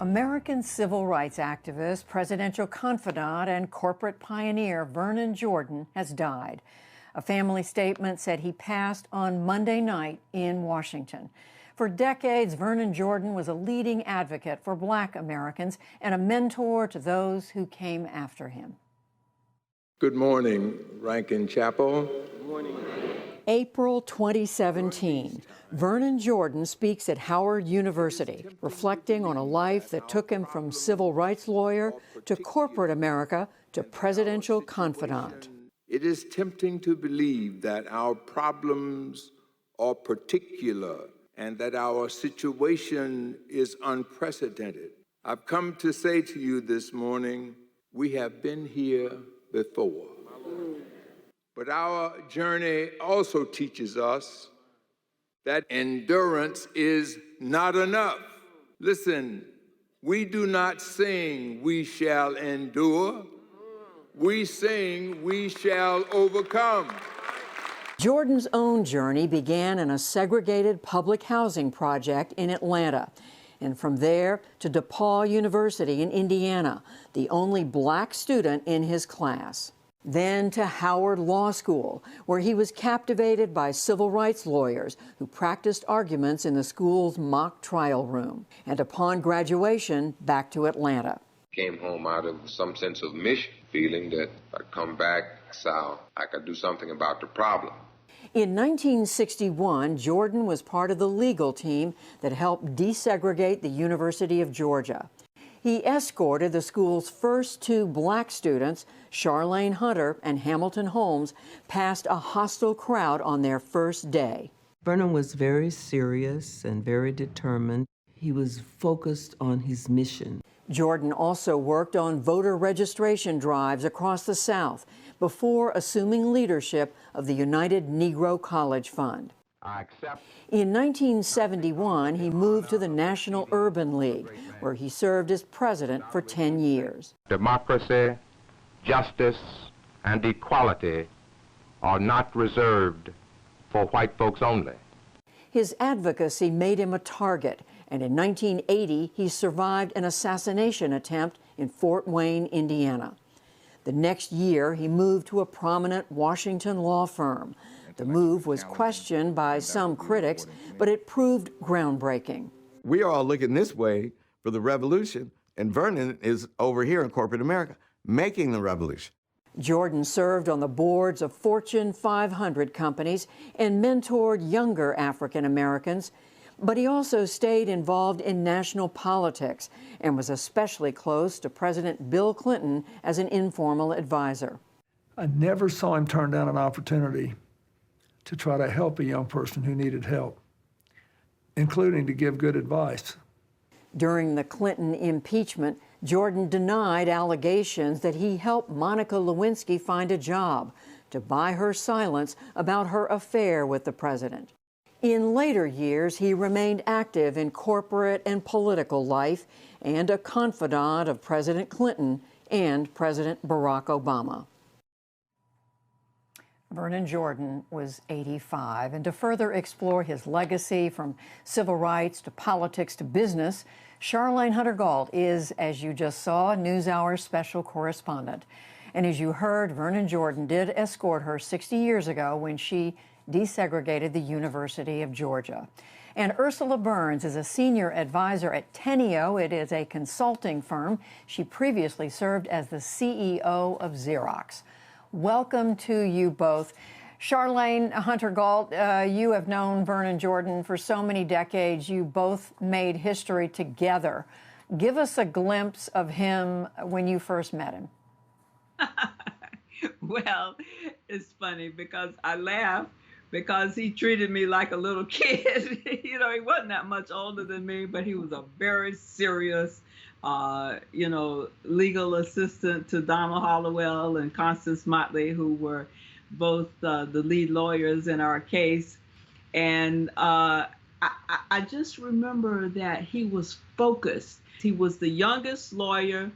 American civil rights activist, presidential confidant, and corporate pioneer Vernon Jordan has died. A family statement said he passed on Monday night in Washington. For decades, Vernon Jordan was a leading advocate for Black Americans and a mentor to those who came after him. Good morning, Rankin Chapel. Good morning. April 2017, Vernon Jordan speaks at Howard University, reflecting on a life that took him from civil rights lawyer to corporate America to presidential confidant. It is tempting to believe that our problems are particular and that our situation is unprecedented. I've come to say to you this morning, we have been here before. But our journey also teaches us that endurance is not enough. Listen, we do not sing, we shall endure. We sing, we shall overcome. Jordan's own journey began in a segregated public housing project in Atlanta, and from there to DePaul University in Indiana, the only Black student in his class. Then to Howard Law School, where he was captivated by civil rights lawyers who practiced arguments in the school's mock trial room. And upon graduation, back to Atlanta. Came home out of some sense of mission, feeling that I'd come back so I could do something about the problem. In 1961, Jordan was part of the legal team that helped desegregate the University of Georgia. He escorted the school's first two Black students, Charlayne Hunter and Hamilton Holmes, past a hostile crowd on their first day. Vernon was very serious and very determined. He was focused on his mission. Jordan also worked on voter registration drives across the South before assuming leadership of the United Negro College Fund. In 1971, he moved to the National Urban League, where he served as president for 10 years. Democracy, justice, and equality are not reserved for white folks only. His advocacy made him a target, and in 1980, he survived an assassination attempt in Fort Wayne, Indiana. The next year, he moved to a prominent Washington law firm. The move was questioned by some critics, but it proved groundbreaking. We are all looking this way for the revolution, and Vernon is over here in corporate America, making the revolution. Jordan served on the boards of Fortune 500 companies and mentored younger African Americans, but he also stayed involved in national politics and was especially close to President Bill Clinton as an informal advisor. I never saw him turn down an opportunity to try to help a young person who needed help, including to give good advice. During the Clinton impeachment, Jordan denied allegations that he helped Monica Lewinsky find a job to buy her silence about her affair with the president. In later years, he remained active in corporate and political life and a confidant of President Clinton and President Barack Obama. Vernon Jordan was 85, and to further explore his legacy from civil rights to politics to business, Charlayne Hunter-Gault is, as you just saw, NewsHour special correspondent. And as you heard, Vernon Jordan did escort her 60 years ago when she desegregated the University of Georgia. And Ursula Burns is a senior advisor at Teneo. It is a consulting firm. She previously served as the CEO of Xerox. Welcome to you both. Charlayne Hunter-Gault, you have known Vernon Jordan for so many decades. You both made history together. Give us a glimpse of him when you first met him. Well, it's funny because I laugh because he treated me like a little kid. You know, he wasn't that much older than me, but he was a very serious legal assistant to Donald Hollowell and Constance Motley, who were both the lead lawyers in our case. And I just remember that he was focused. He was the youngest lawyer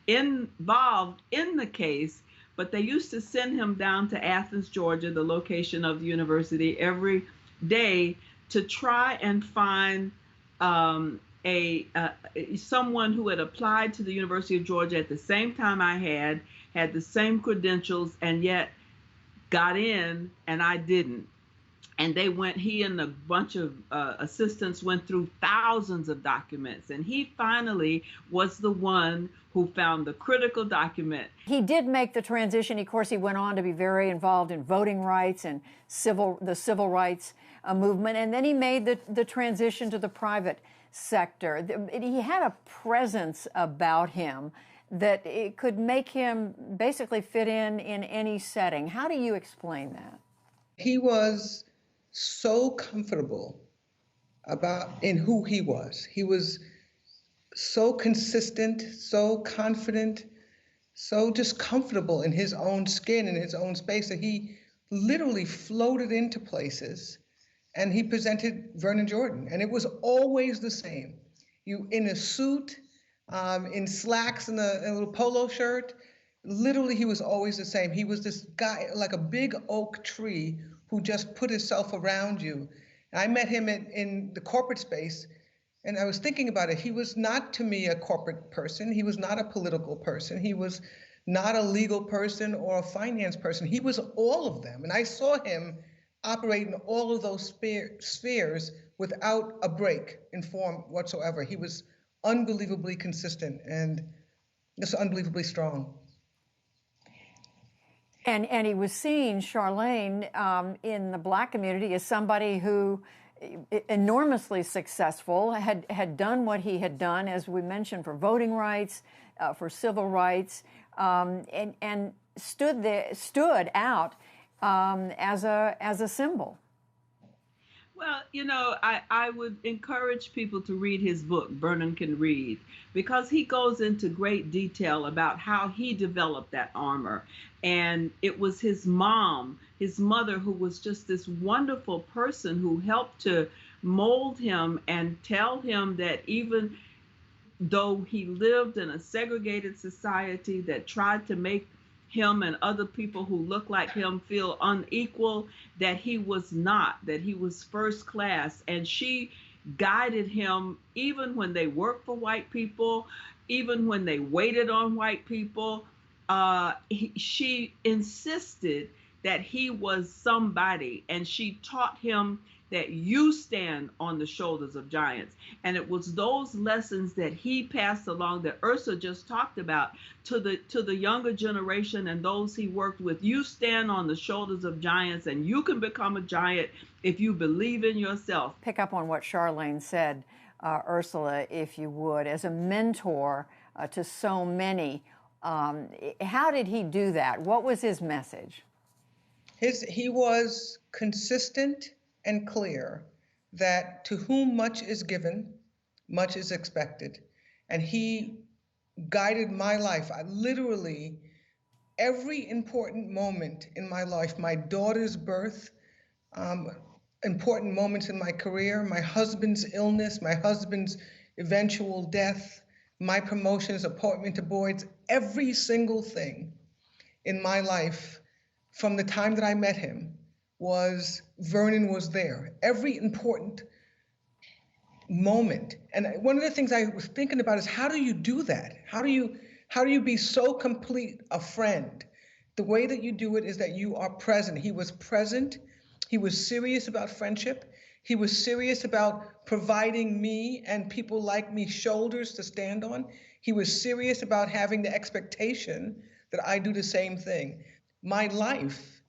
involved in the case, but they used to send him down to Athens, Georgia, the location of the university, every day to try and find a someone who had applied to the University of Georgia at the same time I had the same credentials, and yet got in, and I didn't. And he and a bunch of assistants went through thousands of documents, and he finally was the one who found the critical document. He did make the transition. Of course, he went on to be very involved in voting rights and the civil rights movement, and then he made the transition to the private sector. He had a presence about him that it could make him basically fit in any setting. How do you explain that? He was so comfortable in who he was. He was so consistent, so confident, so just comfortable in his own skin, in his own space, that he literally floated into places, and he presented Vernon Jordan, and it was always the same. You in a suit, in slacks and a little polo shirt, literally he was always the same. He was this guy, like a big oak tree, who just put himself around you. And I met him in the corporate space, and I was thinking about it. He was not, to me, a corporate person. He was not a political person. He was not a legal person or a finance person. He was all of them. And I saw him operate in all of those spheres without a break in form whatsoever. He was unbelievably consistent and just unbelievably strong. And he was seen, Charlayne, in the Black community as somebody who enormously successful, had done what he had done, as we mentioned, for voting rights, for civil rights, and stood out as a symbol. Well, I would encourage people to read his book, Vernon Can Read, because he goes into great detail about how he developed that armor. And it was his mother, who was just this wonderful person who helped to mold him and tell him that even though he lived in a segregated society that tried to make him and other people who look like him feel unequal, that he was not, that he was first class. And she guided him even when they worked for white people, even when they waited on white people. She insisted that he was somebody, and she taught him that you stand on the shoulders of giants. And it was those lessons that he passed along, that Ursula just talked about, to the younger generation and those he worked with. You stand on the shoulders of giants, and you can become a giant if you believe in yourself. Pick up on what Charlayne said, Ursula, if you would, as a mentor to so many. How did he do that? What was his message? He was consistent and clear that to whom much is given, much is expected. And he guided my life. Literally, every important moment in my life, my daughter's birth, important moments in my career, my husband's illness, my husband's eventual death, my promotions, appointment to boards, every single thing in my life from the time that I met him Vernon was there. Every important moment. And one of the things I was thinking about is, how do you do that? How do you be so complete a friend? The way that you do it is that you are present. He was present. He was serious about friendship. He was serious about providing me and people like me shoulders to stand on. He was serious about having the expectation that I do the same thing. My life,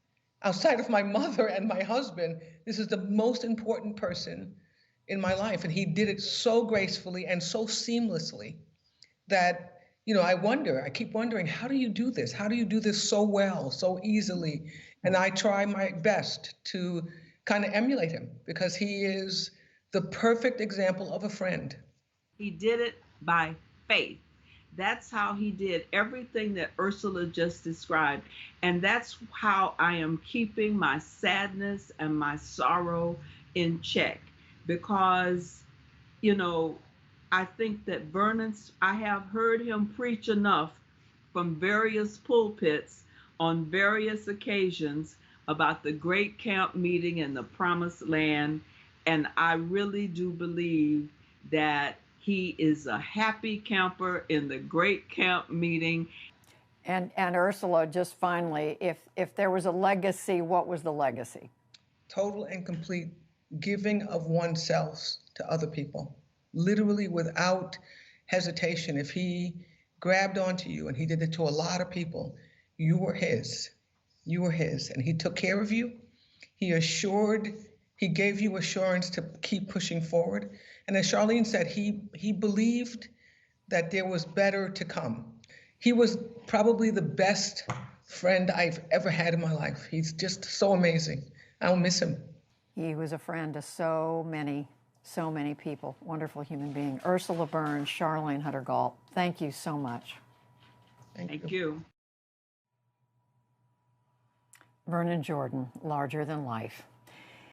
outside of my mother and my husband, this is the most important person in my life. And he did it so gracefully and so seamlessly that, I keep wondering, how do you do this? How do you do this so well, so easily? And I try my best to kind of emulate him, because he is the perfect example of a friend. He did it by faith. That's how he did everything that Ursula just described. And that's how I am keeping my sadness and my sorrow in check. Because, I think that I have heard him preach enough from various pulpits on various occasions about the great camp meeting in the promised land. And I really do believe that He is a happy camper in the great camp meeting. And Ursula, just finally, if there was a legacy, what was the legacy? Total and complete giving of oneself to other people, literally without hesitation. If he grabbed onto you, and he did it to a lot of people, you were his. You were his, and he took care of you. He gave you assurance to keep pushing forward. And as Charlayne said, he believed that there was better to come. He was probably the best friend I've ever had in my life. He's just so amazing. I'll miss him. He was a friend to so many people. Wonderful human being. Ursula Burns, Charlayne Hunter-Gault, thank you so much. Thank you. Vernon Jordan, larger than life.